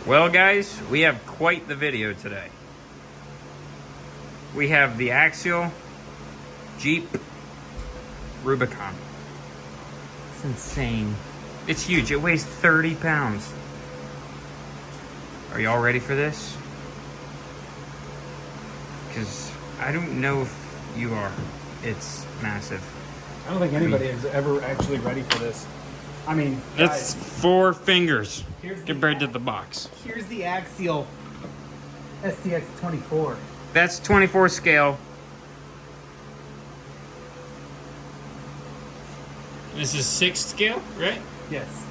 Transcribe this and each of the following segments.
Well guys, we have quite the video today. We have the Axial Jeep Rubicon. It's insane. It's huge. It weighs 30 pounds. Are y'all ready for this? Because I don't know if you are. It's massive. I don't think anybody is ever actually ready for this. I mean, it's 4 fingers compared to the box. Here's the Axial SCX24. That's 24 scale. This is 6 scale, right? Yes.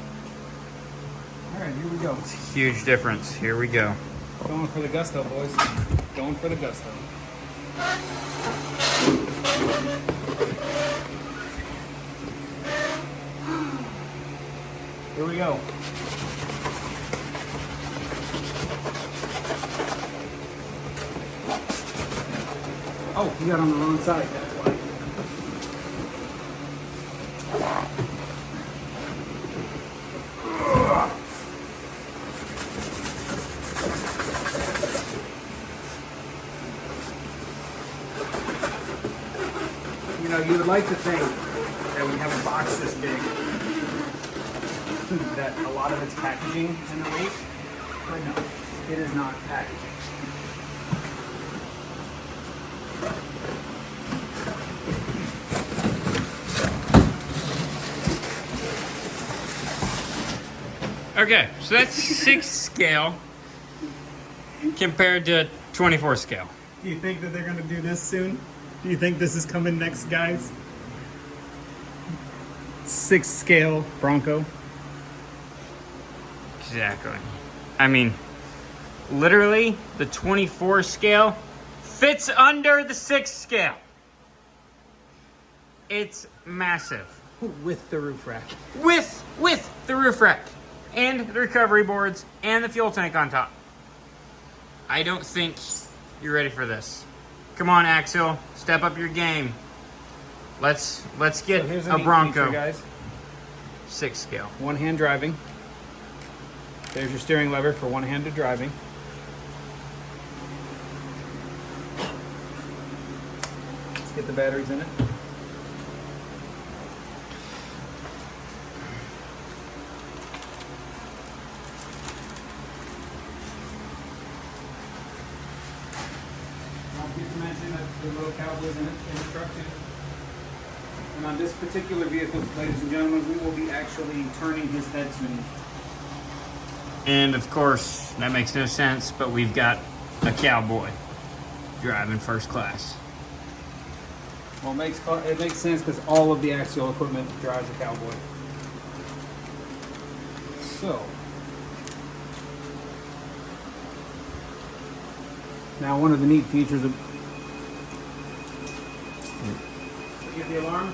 All right, here we go. It's a huge difference. Here we go. Going for the gusto, boys. Going for the gusto. Here we go. Oh, you got on the wrong side, that's why. You know, you would like to think that when you have a box this big, that a lot of it's packaging in the weight, but no, it is not packaging. Okay, so that's 6 scale compared to 24 scale. Do you think that they're gonna do this soon? Do you think this is coming next, guys? 6 scale Bronco. Exactly. I mean, literally, the 24 scale fits under the 6 scale. It's massive. With the roof rack. With the roof rack. And the recovery boards. And the fuel tank on top. I don't think you're ready for this. Come on, Axial. Step up your game. Let's get a Bronco. Feature, guys. 6 scale. One-hand driving. There's your steering lever for one-handed driving. Let's get the batteries in it. Don't forget to mention that the little cowboys in the truck too. And on this particular vehicle, ladies and gentlemen, we will be actually turning his head soon. And of course, that makes no sense, but we've got a cowboy driving first class. Well, it makes sense because all of the Axial equipment drives a cowboy. So, now one of the neat features of get the alarm.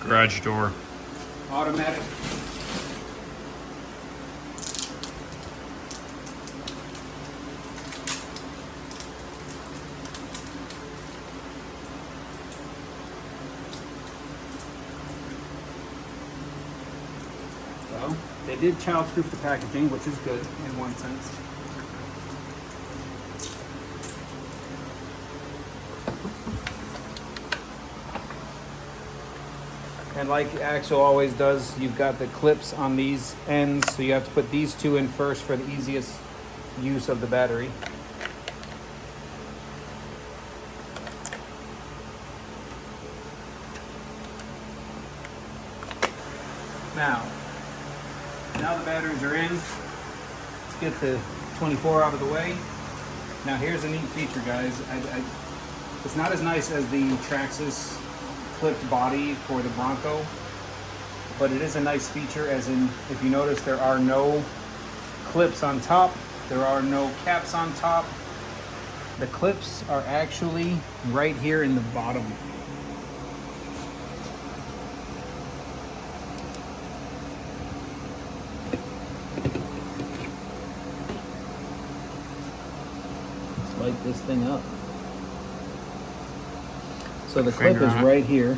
Garage door. Automatic. So, they did child-proof the packaging, which is good in one sense. And like Axial always does, you've got the clips on these ends, so you have to put these two in first for the easiest use of the battery. Now the batteries are in. Let's get the 24 out of the way. Now here's a neat feature, guys. It's not as nice as the Traxxas clipped body for the Bronco, but it is a nice feature, as in, if you notice, there are no clips on top, there are no caps on top. The clips are actually right here in the bottom. Let's light this thing up. So the clip is right here,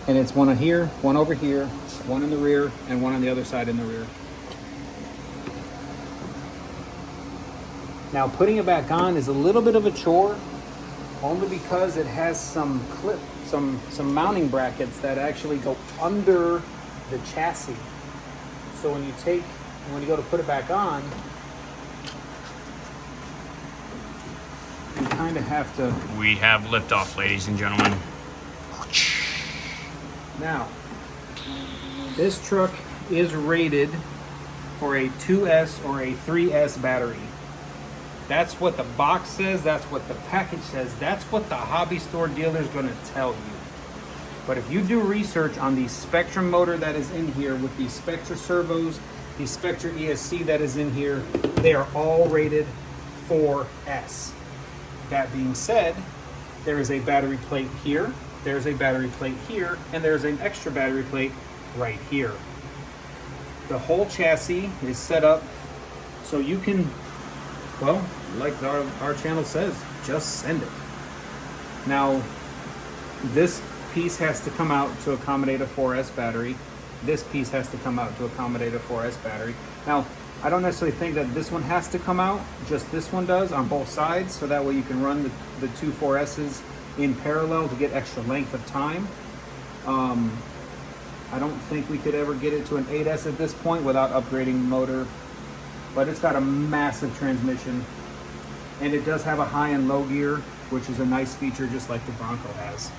and it's one here, one over here, one in the rear, and one on the other side in the rear. Now putting it back on is a little bit of a chore, only because it has some mounting brackets that actually go under the chassis. So when you go to put it back on, you kind of have to. We have liftoff, ladies and gentlemen. Now, this truck is rated for a 2S or a 3S battery. That's what the box says, that's what the package says, that's what the hobby store dealer is going to tell you. But if you do research on the Spectrum motor that is in here with the Spectra servos, the Spectra ESC that is in here, they are all rated 4S. That being said, there is a battery plate here, there's a battery plate here, and there's an extra battery plate right here. The whole chassis is set up so you can, well, like our channel says, just send it. Now, this piece has to come out to accommodate a 4S battery. This piece has to come out to accommodate a 4S battery. Now, I don't necessarily think that this one has to come out, just this one does on both sides, so that way you can run the two 4S's in parallel to get extra length of time. I don't think we could ever get it to an 8S at this point without upgrading the motor, but it's got a massive transmission, and it does have a high and low gear, which is a nice feature just like the Bronco has.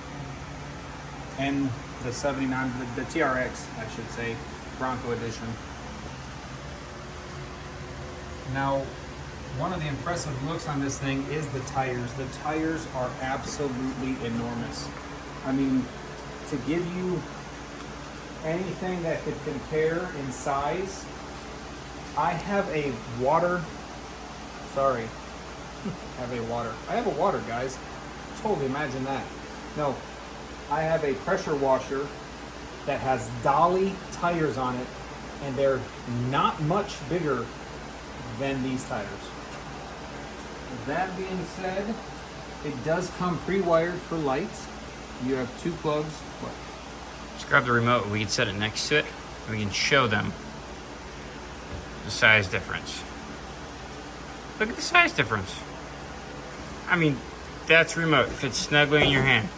And the 79, the TRX, I should say, Bronco edition. Now, one of the impressive looks on this thing is the tires. The tires are absolutely enormous. I mean, to give you anything that could compare in size, I have a water, I have a water, guys. Totally imagine that. No, I have a pressure washer that has dolly tires on it, and they're not much bigger than these tires. That being said, it does come pre-wired for lights. You have two plugs. What? Let's grab the remote. We can set it next to it. And we can show them the size difference. Look at the size difference. I mean, that's remote. Fits snugly in your hand.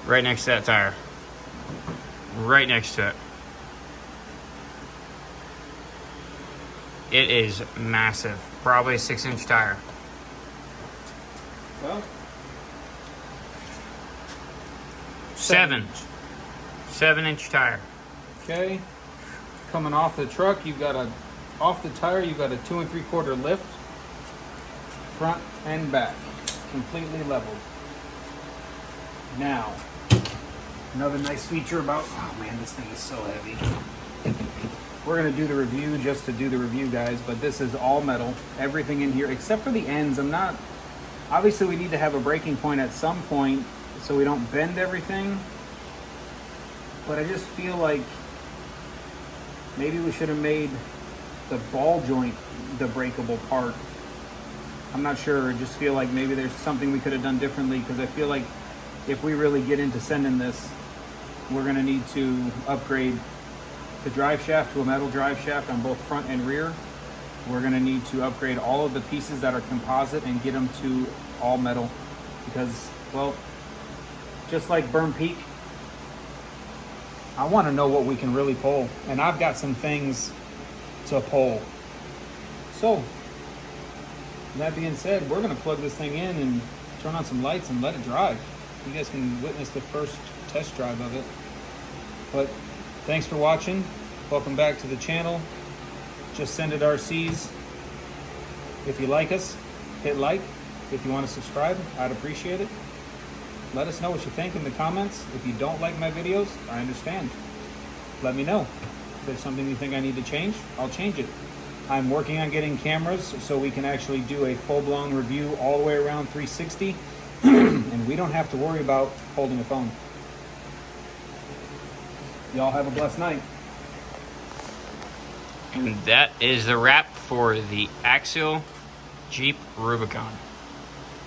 Right next to that tire. Right next to it. It is massive. Probably a 6-inch tire. Well, 7-inch tire. Okay. Coming off the truck, you've got off the tire, you've got a 2 3/4 lift, front and back, completely leveled. Now, another nice feature about, oh man, this thing is so heavy. We're gonna do the review just to do the review, guys, but this is all metal. Everything in here, except for the ends. Obviously we need to have a breaking point at some point so we don't bend everything. But I just feel like maybe we should have made the ball joint the breakable part. I'm not sure. I just feel like maybe there's something we could have done differently, because I feel like if we really get into sending this, we're going to need to upgrade the drive shaft to a metal drive shaft on both front and rear. We're going to need to upgrade all of the pieces that are composite and get them to all metal, because, well, just like Burn Peak, I want to know what we can really pull, and I've got some things to pull. So, that being said, we're going to plug this thing in and turn on some lights and let it drive. You guys can witness the first test drive of it. But thanks for watching. Welcome back to the channel. Just Send It RCs. If you like us, hit like. If you want to subscribe, I'd appreciate it. Let us know what you think in the comments. If you don't like my videos, I understand. Let me know. If there's something you think I need to change, I'll change it. I'm working on getting cameras so we can actually do a full-blown review all the way around 360, and we don't have to worry about holding a phone. Y'all have a blessed night. And that is the wrap for the Axial Jeep Rubicon.